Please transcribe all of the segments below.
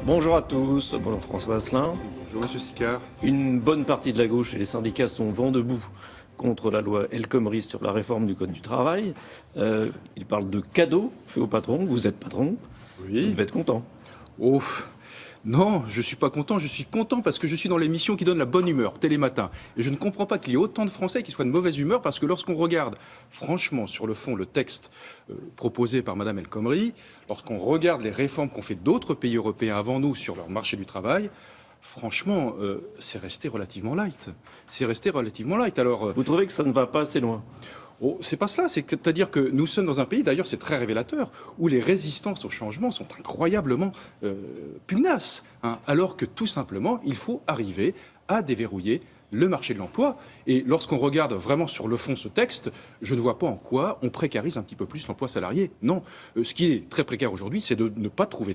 Bonjour à tous, bonjour François Asselin. Bonjour Monsieur Sicard. Une bonne partie de la gauche et les syndicats sont vent debout contre la loi El Khomri sur la réforme du Code du travail. Ils parlent de cadeaux faits aux patrons. Vous êtes patron, Oui. vous devez être content. Oh, non, je suis pas content. Je suis content parce que je suis dans l'émission qui donne la bonne humeur, Télématin. Et je ne comprends pas qu'il y ait autant de Français qui soient de mauvaise humeur parce que lorsqu'on regarde, franchement, sur le fond, le texte proposé par Madame El Khomri, lorsqu'on regarde les réformes qu'ont fait d'autres pays européens avant nous sur leur marché du travail, franchement, c'est resté relativement light. C'est resté relativement light. Alors, Vous trouvez que ça ne va pas assez loin? oh, c'est pas cela, c'est-à-dire que nous sommes dans un pays, d'ailleurs c'est très révélateur, où les résistances au changement sont incroyablement pugnaces, hein, alors que tout simplement, il faut arriver à déverrouiller le marché de l'emploi. Et lorsqu'on regarde vraiment sur le fond ce texte, je ne vois pas en quoi on précarise un petit peu plus l'emploi salarié. Non, ce qui est très précaire aujourd'hui, c'est de ne pas trouver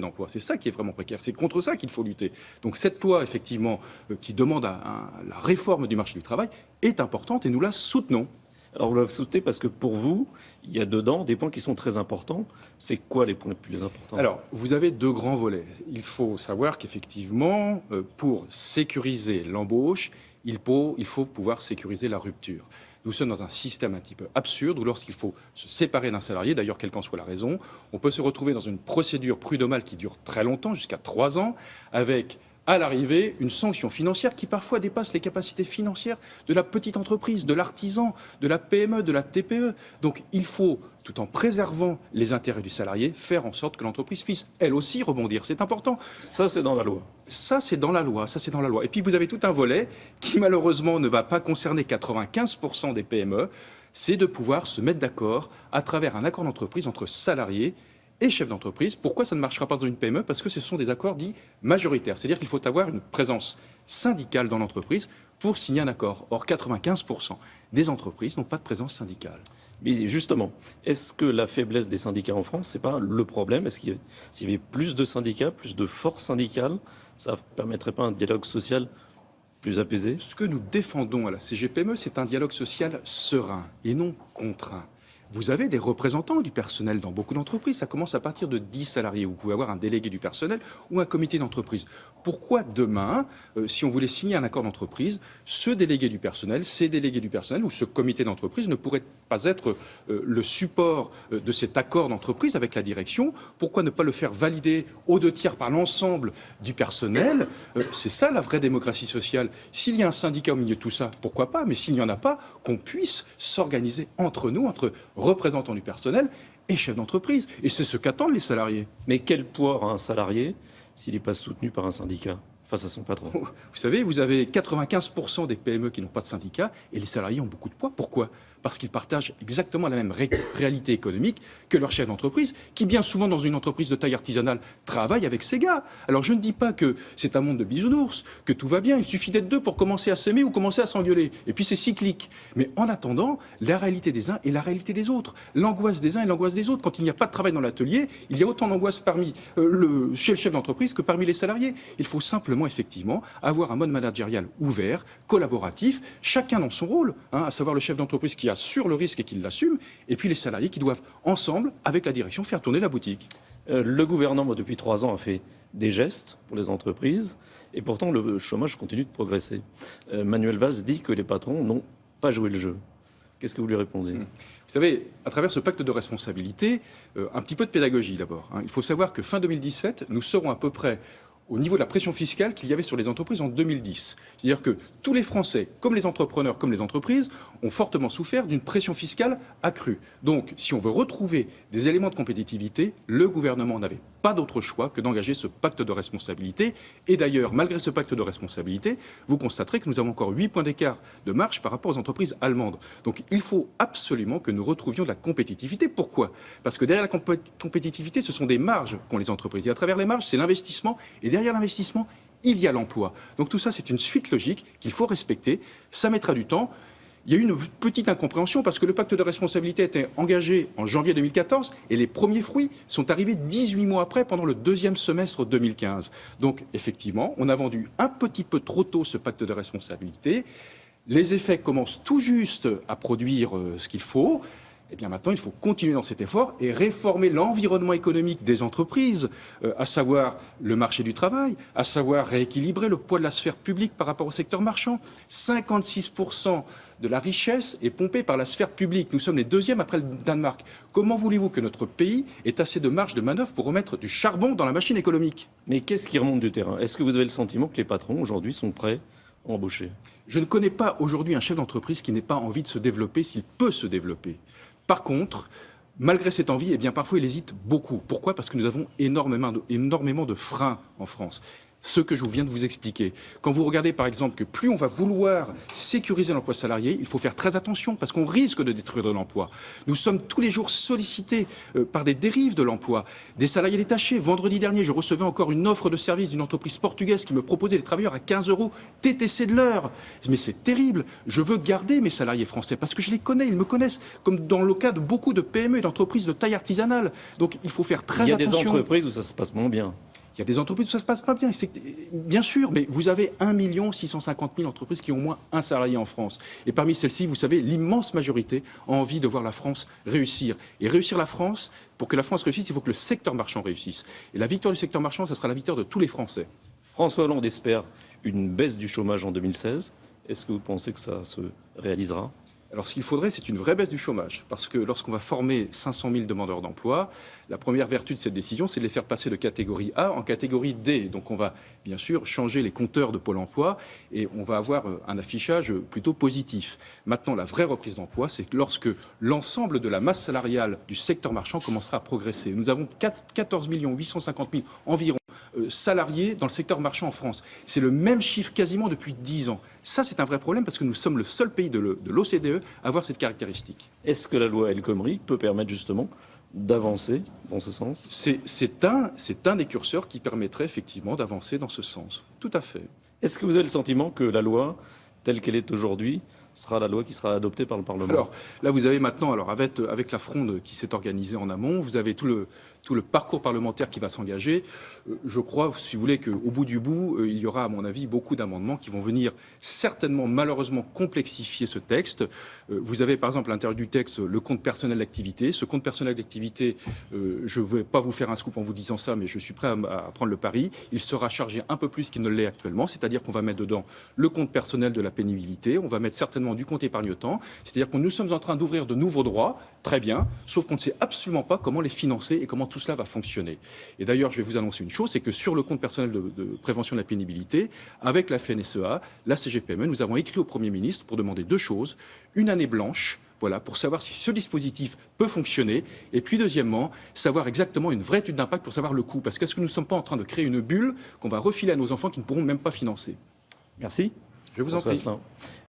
d'emploi. C'est ça qui est vraiment précaire. C'est contre ça qu'il faut lutter. Donc cette loi, effectivement, qui demande la réforme du marché du travail est importante et nous la soutenons. Alors vous la soutenez parce que pour vous, il y a dedans des points qui sont très importants. C'est quoi les points les plus importants? Alors, vous avez deux grands volets. Il faut savoir qu'effectivement, pour sécuriser l'embauche, il faut pouvoir sécuriser la rupture. Nous sommes dans un système un petit peu absurde où lorsqu'il faut se séparer d'un salarié, d'ailleurs quelle qu'en soit la raison, on peut se retrouver dans une procédure prud'homale qui dure très longtemps, jusqu'à 3 ans, avec à l'arrivée une sanction financière qui parfois dépasse les capacités financières de la petite entreprise, de l'artisan, de la PME, de la TPE. Donc il faut, tout en préservant les intérêts du salarié, faire en sorte que l'entreprise puisse elle aussi rebondir. C'est important. Ça, c'est dans la loi. Ça, c'est dans la loi. Et puis vous avez tout un volet qui malheureusement ne va pas concerner 95% des PME, c'est de pouvoir se mettre d'accord à travers un accord d'entreprise entre salariés et chef d'entreprise. Pourquoi ça ne marchera pas dans une PME? Parce que ce sont des accords dits majoritaires. C'est-à-dire qu'il faut avoir une présence syndicale dans l'entreprise pour signer un accord. Or, 95% des entreprises n'ont pas de présence syndicale. Mais justement, est-ce que la faiblesse des syndicats en France, c'est pas le problème? S'il y avait plus de syndicats, plus de force syndicale, ça ne permettrait pas un dialogue social plus apaisé? Ce que nous défendons à la CGPME, c'est un dialogue social serein et non contraint. Vous avez des représentants du personnel dans beaucoup d'entreprises. Ça commence à partir de 10 salariés. Vous pouvez avoir un délégué du personnel ou un comité d'entreprise. Pourquoi demain, si on voulait signer un accord d'entreprise, ce délégué du personnel, ces délégués du personnel ou ce comité d'entreprise ne pourrait pas être le support de cet accord d'entreprise avec la direction? Pourquoi ne pas le faire valider aux 2 tiers par l'ensemble du personnel? C'est ça la vraie démocratie sociale. S'il y a un syndicat au milieu de tout ça, pourquoi pas? Mais s'il n'y en a pas, qu'on puisse s'organiser entre nous, entre représentants du personnel et chefs d'entreprise. Et c'est ce qu'attendent les salariés. Mais quel poids aura un salarié s'il n'est pas soutenu par un syndicat face à son patron? Vous savez, vous avez 95% des PME qui n'ont pas de syndicat et les salariés ont beaucoup de poids. Pourquoi? Parce qu'ils partagent exactement la même réalité économique que leur chef d'entreprise, qui bien souvent dans une entreprise de taille artisanale travaille avec ses gars. Alors je ne dis pas que c'est un monde de bisounours, que tout va bien, il suffit d'être deux pour commencer à s'aimer ou commencer à s'engueuler. Et puis c'est cyclique. Mais en attendant, la réalité des uns est la réalité des autres. L'angoisse des uns est l'angoisse des autres. Quand il n'y a pas de travail dans l'atelier, il y a autant d'angoisse chez le chef d'entreprise que parmi les salariés. Il faut simplement, effectivement, avoir un mode managérial ouvert, collaboratif, chacun dans son rôle, hein, à savoir le chef d'entreprise qui assure le risque et qui l'assume, et puis les salariés qui doivent, ensemble, avec la direction, faire tourner la boutique. Le gouvernement, depuis 3 ans, a fait des gestes pour les entreprises, et pourtant le chômage continue de progresser. Manuel Valls dit que les patrons n'ont pas joué le jeu. Qu'est-ce que vous lui répondez? Vous savez, à travers ce pacte de responsabilité, un petit peu de pédagogie d'abord, hein. Il faut savoir que fin 2017, nous serons à peu près au niveau de la pression fiscale qu'il y avait sur les entreprises en 2010. C'est-à-dire que tous les Français, comme les entrepreneurs, comme les entreprises, ont fortement souffert d'une pression fiscale accrue. Donc, si on veut retrouver des éléments de compétitivité, le gouvernement n'avait pas d'autre choix que d'engager ce pacte de responsabilité. Et d'ailleurs, malgré ce pacte de responsabilité, vous constaterez que nous avons encore 8 points d'écart de marge par rapport aux entreprises allemandes. Donc, il faut absolument que nous retrouvions de la compétitivité. Pourquoi? Parce que derrière la compétitivité, ce sont des marges qu'ont les entreprises. Et à travers les marges, c'est l'investissement. Et derrière l'investissement, il y a l'emploi. Donc tout ça, c'est une suite logique qu'il faut respecter. Ça mettra du temps. Il y a eu une petite incompréhension parce que le pacte de responsabilité était engagé en janvier 2014 et les premiers fruits sont arrivés 18 mois après, pendant le 2e semestre 2015. Donc effectivement, on a vendu un petit peu trop tôt ce pacte de responsabilité. Les effets commencent tout juste à produire ce qu'il faut. Eh bien maintenant, il faut continuer dans cet effort et réformer l'environnement économique des entreprises, à savoir le marché du travail, à savoir rééquilibrer le poids de la sphère publique par rapport au secteur marchand. 56% de la richesse est pompée par la sphère publique. Nous sommes les deuxièmes après le Danemark. Comment voulez-vous que notre pays ait assez de marge de manœuvre pour remettre du charbon dans la machine économique? Mais qu'est-ce qui remonte du terrain? Est-ce que vous avez le sentiment que les patrons, aujourd'hui, sont prêts à embaucher? Je ne connais pas aujourd'hui un chef d'entreprise qui n'ait pas envie de se développer s'il peut se développer. Par contre, malgré cette envie, eh bien, parfois il hésite beaucoup. Pourquoi? Parce que nous avons énormément de freins en France. Ce que je viens de vous expliquer. Quand vous regardez par exemple que plus on va vouloir sécuriser l'emploi salarié, il faut faire très attention parce qu'on risque de détruire de l'emploi. Nous sommes tous les jours sollicités par des dérives de l'emploi, des salariés détachés. Vendredi dernier, je recevais encore une offre de service d'une entreprise portugaise qui me proposait des travailleurs à 15 € TTC de l'heure. Mais c'est terrible. Je veux garder mes salariés français parce que je les connais, ils me connaissent, comme dans le cas de beaucoup de PME et d'entreprises de taille artisanale. Donc il faut faire très attention. Il y a des entreprises où ça se passe moins bien. Il y a des entreprises où ça se passe pas bien. Bien sûr, mais vous avez 1 650 000 entreprises qui ont au moins un salarié en France. Et parmi celles-ci, vous savez, l'immense majorité a envie de voir la France réussir. Et réussir la France, pour que la France réussisse, il faut que le secteur marchand réussisse. Et la victoire du secteur marchand, ça sera la victoire de tous les Français. François Hollande espère une baisse du chômage en 2016. Est-ce que vous pensez que ça se réalisera? Alors, ce qu'il faudrait, c'est une vraie baisse du chômage. Parce que lorsqu'on va former 500 000 demandeurs d'emploi, la première vertu de cette décision, c'est de les faire passer de catégorie A en catégorie D. Donc, on va bien sûr changer les compteurs de Pôle emploi et on va avoir un affichage plutôt positif. Maintenant, la vraie reprise d'emploi, c'est lorsque l'ensemble de la masse salariale du secteur marchand commencera à progresser. Nous avons 14 850 000 environ salariés dans le secteur marchand en France. C'est le même chiffre quasiment depuis 10 ans. Ça, c'est un vrai problème parce que nous sommes le seul pays de l'OCDE à avoir cette caractéristique. Est-ce que la loi El Khomri peut permettre justement d'avancer dans ce sens? C'est un des curseurs qui permettrait effectivement d'avancer dans ce sens. Tout à fait. Est-ce que vous avez le sentiment que la loi, telle qu'elle est aujourd'hui, sera la loi qui sera adoptée par le Parlement? Alors là, vous avez maintenant, avec la fronde qui s'est organisée en amont, vous avez tout le parcours parlementaire qui va s'engager. Je crois, si vous voulez, qu'au bout du bout, il y aura, à mon avis, beaucoup d'amendements qui vont venir certainement, malheureusement, complexifier ce texte. Vous avez, par exemple, à l'intérieur du texte, le compte personnel d'activité. Ce compte personnel d'activité, je ne vais pas vous faire un scoop en vous disant ça, mais je suis prêt à prendre le pari. Il sera chargé un peu plus qu'il ne l'est actuellement, c'est-à-dire qu'on va mettre dedans le compte personnel de la pénibilité, on va mettre certainement du compte épargne-temps, c'est-à-dire que nous sommes en train d'ouvrir de nouveaux droits, très bien, sauf qu'on ne sait absolument pas comment les financer et comment tout cela va fonctionner. Et d'ailleurs, je vais vous annoncer une chose, c'est que sur le compte personnel de prévention de la pénibilité, avec la FNSEA, la CGPME, nous avons écrit au Premier ministre pour demander deux choses. Une année blanche, voilà, pour savoir si ce dispositif peut fonctionner. Et puis, deuxièmement, savoir exactement une vraie étude d'impact pour savoir le coût. Parce qu'est-ce que nous ne sommes pas en train de créer une bulle qu'on va refiler à nos enfants qui ne pourront même pas financer? Merci. Je vous en prie.